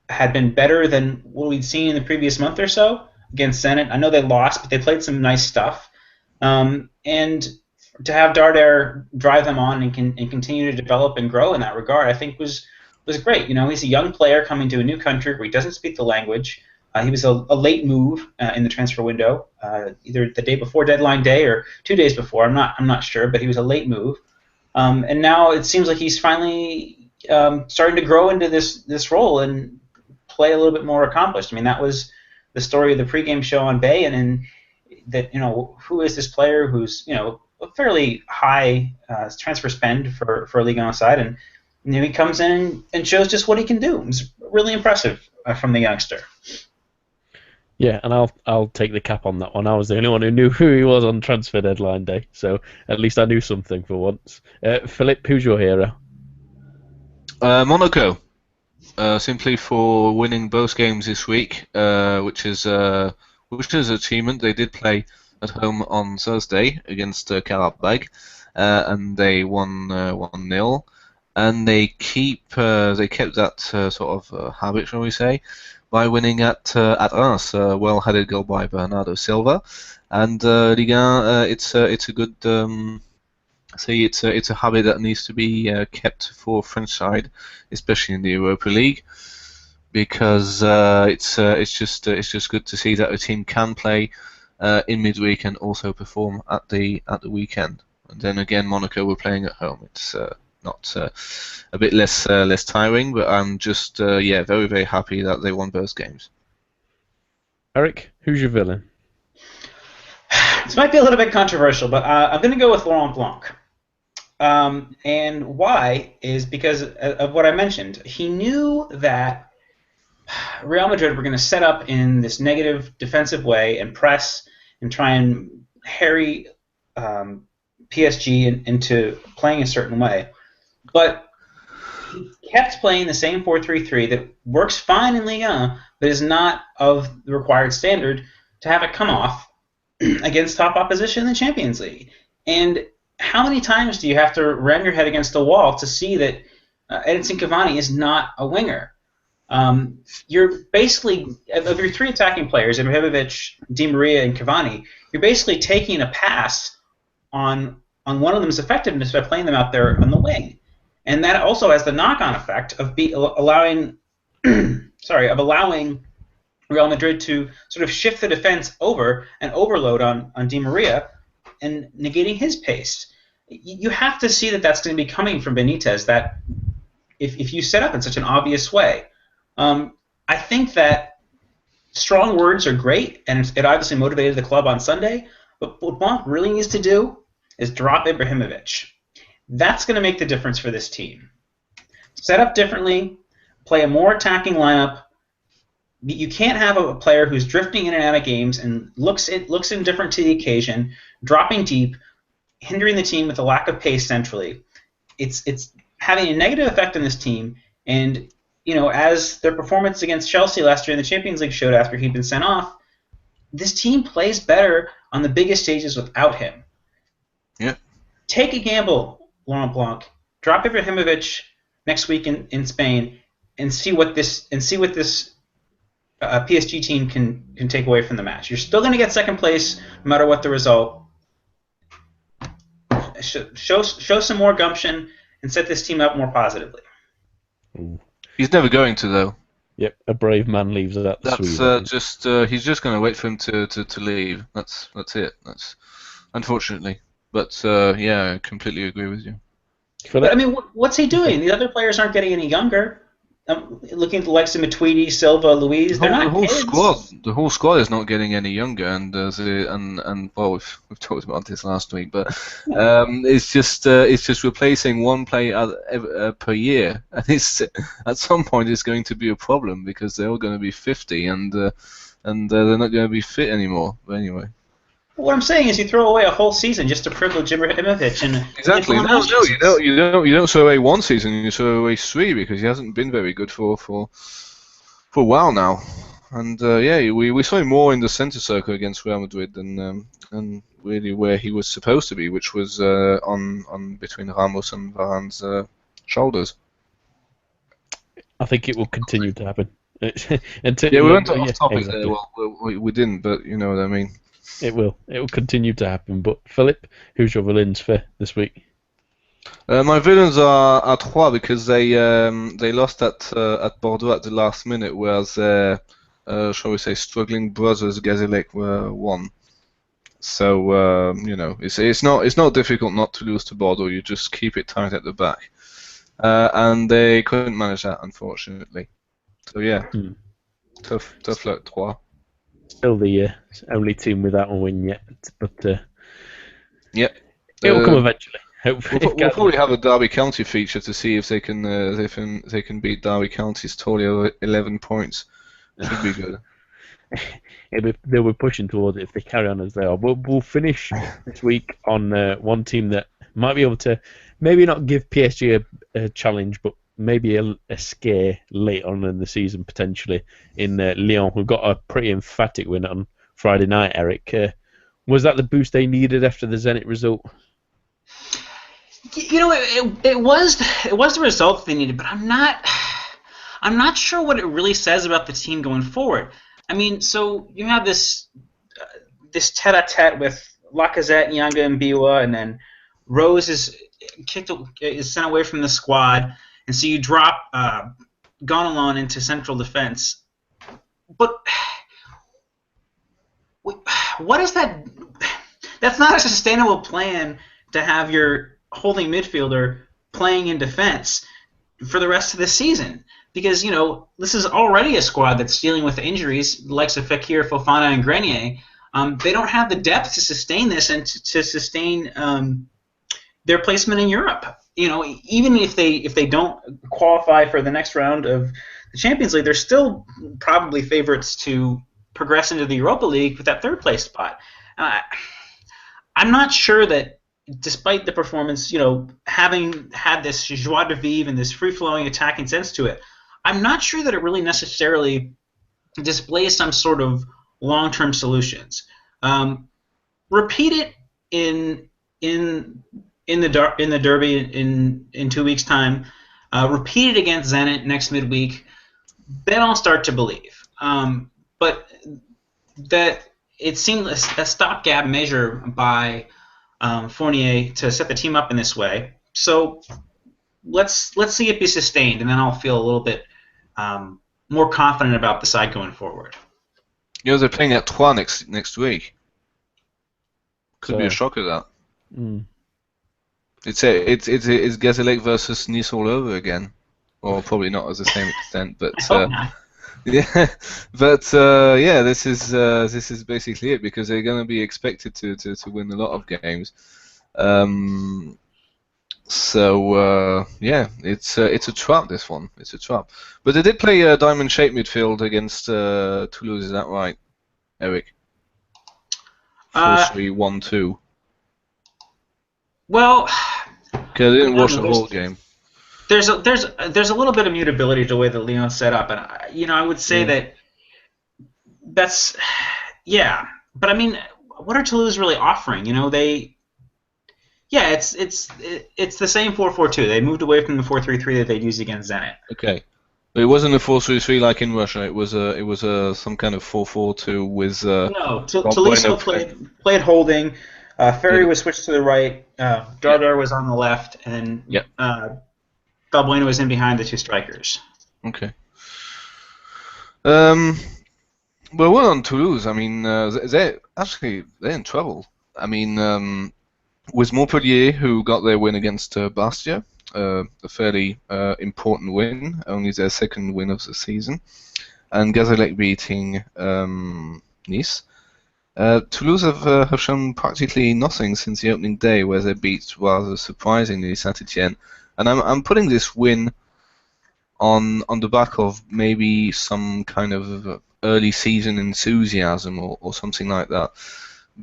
had been better than what we'd seen in the previous month or so against Zenit. I know they lost, but they played some nice stuff. And to have Darder drive them on and continue to develop and grow in that regard, I think was great. He's a young player coming to a new country where he doesn't speak the language. He was a late move in the transfer window, either the day before deadline day or 2 days before. I'm not sure, but he was a late move. And now it seems like he's finally starting to grow into this role and play a little bit more accomplished. I mean, that was the story of the pregame show on Bay, and that who is this player who's a fairly high transfer spend for a Ligue 1 side, and he comes in and shows just what he can do. It's really impressive from the youngster. Yeah, and I'll take the cap on that one. I was the only one who knew who he was on transfer deadline day, so at least I knew something for once. Philip, who's your hero? Monaco, simply for winning both games this week, which is an achievement. They did play at home on Thursday against Karabag, and they won 1-0. And they kept that sort of habit, shall we say, by winning at Reims, a well-headed goal by Bernardo Silva. And Ligue 1, it's a good. It's a habit that needs to be kept for French side, especially in the Europa League, because it's just good to see that a team can play in midweek and also perform at the weekend. And then again, Monaco were playing at home. It's not a bit less tiring, but I'm just very very happy that they won both games. Eric, who's your villain? This might be a little bit controversial, but I'm going to go with Laurent Blanc. And why is because of what I mentioned. He knew that Real Madrid were going to set up in this negative defensive way and press and try and harry PSG into playing a certain way. But he kept playing the same 4-3-3 that works fine in Ligue 1, but is not of the required standard to have it come off against top opposition in the Champions League. And how many times do you have to ram your head against the wall to see that Edinson Cavani is not a winger? You're basically, of your three attacking players, Ibrahimovic, Di Maria, and Cavani, you're basically taking a pass on one of them's effectiveness by playing them out there on the wing. And that also has the knock-on effect of allowing Real Madrid to sort of shift the defense over and overload on Di Maria and negating his pace. You have to see that that's going to be coming from Benitez, that if you set up in such an obvious way. I think that strong words are great, and it obviously motivated the club on Sunday, but what Blanc really needs to do is drop Ibrahimovic. That's going to make the difference for this team. Set up differently, play a more attacking lineup. You can't have a player who's drifting in and out of games and looks indifferent to the occasion, dropping deep, hindering the team with a lack of pace centrally. It's having a negative effect on this team, and as their performance against Chelsea last year in the Champions League showed after he'd been sent off, this team plays better on the biggest stages without him. Yeah. Take a gamble, Laurent Blanc. Drop Ibrahimovic next week in Spain, and see what this PSG team can take away from the match. You're still going to get second place no matter what the result. Show some more gumption and set this team up more positively. Ooh. He's never going to, though. Yep, a brave man leaves that. That's he's just going to wait for him to leave. That's it. That's unfortunately. But I completely agree with you. But I mean, what's he doing? The other players aren't getting any younger. Looking at the likes of Matuidi, Silva, Luiz, they're not the whole kids. squad is not getting any younger, and we've talked about this last week, but it's just replacing one player per year, and it's at some point it's going to be a problem because they're all going to be 50 and they're not going to be fit anymore. But anyway. What I'm saying is, you throw away a whole season just to privilege Ibrahimovic and exactly. No, you don't throw away one season. You throw away three because he hasn't been very good for a while now. And we saw him more in the center circle against Real Madrid than really where he was supposed to be, which was on between Ramos and Varane's shoulders. I think it will continue to happen. We went off topic there. Well, we didn't, but you know what I mean. It will continue to happen. But Philip, who's your villains for this week? My villains are Troyes because they lost at Bordeaux at the last minute, whereas shall we say struggling brothers Gazélec won. So it's not difficult not to lose to Bordeaux. You just keep it tight at the back, and they couldn't manage that, unfortunately. So tough luck, Troyes. Still the only team without a win yet, but it'll come eventually. Hopefully, we'll probably have a Derby County feature to see if they can beat Derby County's total of 11 points. Should be good. they'll be pushing towards it if they carry on as they are. We'll finish this week on one team that might be able to maybe not give PSG a challenge, but maybe a scare late on in the season potentially in Lyon, who got a pretty emphatic win on Friday night. Eric, was that the boost they needed after the Zenit result? You know, it was the result they needed, but I'm not sure what it really says about the team going forward. I mean, so you have this tete-a-tete with Lacazette, Nyanga, and Biwa, and then Rose is sent away from the squad, and so you drop Gonalon into central defense. But what is that? That's not a sustainable plan to have your holding midfielder playing in defense for the rest of the season. Because, you know, this is already a squad that's dealing with injuries, the likes of Fekir, Fofana, and Grenier. They don't have the depth to sustain this and to sustain their placement in Europe. You know, even if they don't qualify for the next round of the Champions League, they're still probably favorites to progress into the Europa League with that third place spot. I'm not sure that, despite the performance, you know, having had this joie de vivre and this free-flowing attacking sense to it, I'm not sure that it really necessarily displays some sort of long-term solutions. Repeat it in the derby in 2 weeks' time. Repeat it against Zenit next midweek. Then I'll start to believe. But that it seemed a stopgap measure by Fournier to set the team up in this way. So let's see it be sustained, and then I'll feel a little bit more confident about the side going forward. You know, they're playing at Troyes next week. Could be a shocker, that. Mm. It's Gazélec versus Nice all over again, or probably not as the same extent, but yeah, but yeah, this is basically it, because they're going to be expected to win a lot of games. So yeah, it's a trap, this one. It's a trap. But they did play diamond-shaped midfield against Toulouse. Is that right, Eric? 4-3-1-2. Well, okay, they didn't watch the whole game. There's a little bit of mutability to the way that Lyon set up, and I would say that's But I mean, what are Toulouse really offering? You know, it's the same 4-4-2. They moved away from the 4-3-3 that they'd used against Zenit. Okay, but it wasn't a 4-3-3 like in Russia. It was some kind of 4-4-2 with. No, Toulouse played holding. Ferry was switched to the right. Dardar was on the left, and Balbuena was in behind the two strikers. Okay. Well, on Toulouse, I mean, they're in trouble. I mean, with Montpellier, who got their win against Bastia, a fairly important win, only their second win of the season, and Gazélec beating Nice. Toulouse have shown practically nothing since the opening day, where they beat rather surprisingly Saint-Etienne. And I'm putting this win on the back of maybe some kind of early season enthusiasm or something like that,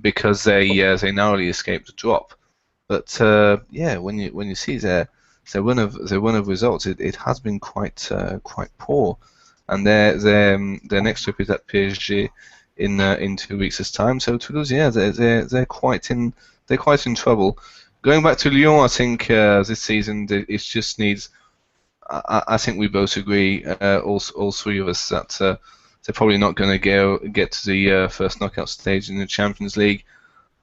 because they narrowly escaped the drop. But when you see their run of results, it has been quite poor. And their next trip is at PSG in 2 weeks' time. So Toulouse, they're quite in trouble. Going back to Lyon, I think this season it just needs. I think we both agree, all three of us, that they're probably not going to get to the first knockout stage in the Champions League.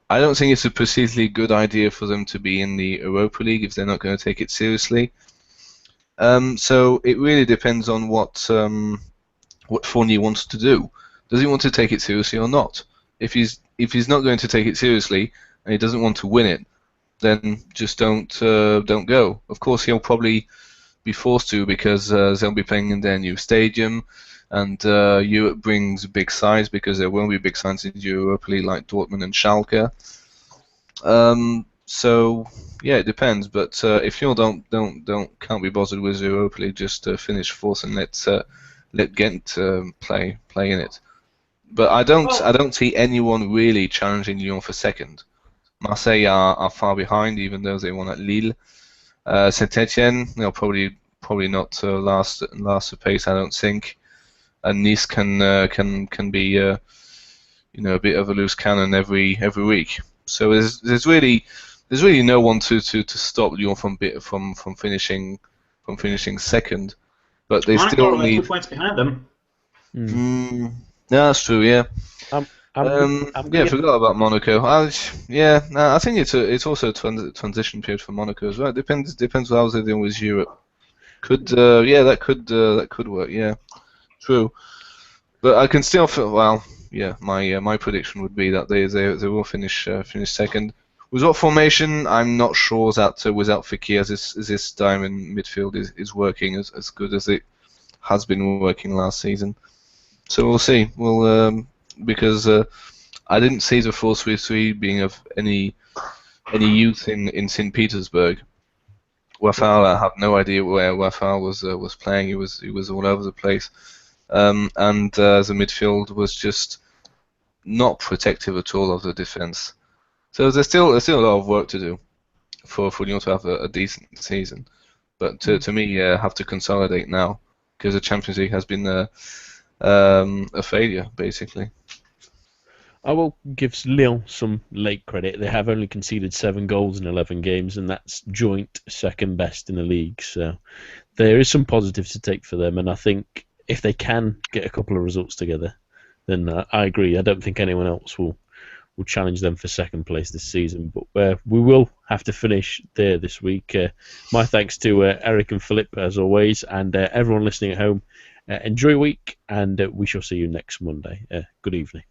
I don't think it's a particularly good idea for them to be in the Europa League if they're not going to take it seriously. So it really depends on what Fournier wants to do. Does he want to take it seriously or not? If he's not going to take it seriously and he doesn't want to win it, then just don't go. Of course, he'll probably be forced to, because they'll be playing in their new stadium, and Europe brings big sides, because there won't be big sides in Europa League like Dortmund and Schalke. So yeah, it depends. But if you can't be bothered with the Europa League, just finish fourth and let Ghent play in it. But I don't see anyone really challenging Lyon for second. Marseille are far behind, even though they won at Lille. Saint-Etienne, probably not last at pace, I don't think. And Nice can be a bit of a loose cannon every week. So there's really no one to stop Lyon from finishing second. But they Monaco still are only need. 2 points behind them. Yeah, that's true. Yeah. I'm I gonna- forgot about Monaco. I think it's also a transition period for Monaco as well. It depends how they're dealing with Europe. That could work. Yeah, true. But I can still feel my prediction would be that they will finish second. With what formation, I'm not sure that without Fekir this diamond midfield is working as good as it has been working last season. So we'll see. Because I didn't see the 4-3-3 being of any use in St. Petersburg. Wafal, I have no idea where Wafal was playing. He was all over the place, and the midfield was just not protective at all of the defense. So there's still a lot of work to do for Lyon to have a decent season. But to me, have to consolidate now because the Champions League has been a failure basically. I will give Lille some late credit. They have only conceded 7 goals in 11 games, and that's joint second best in the league. So there is some positives to take for them, and I think if they can get a couple of results together, then I agree. I don't think anyone else will challenge them for second place this season. But we will have to finish there this week. My thanks to Eric and Philip, as always, and everyone listening at home. Enjoy your week, and we shall see you next Monday. Good evening.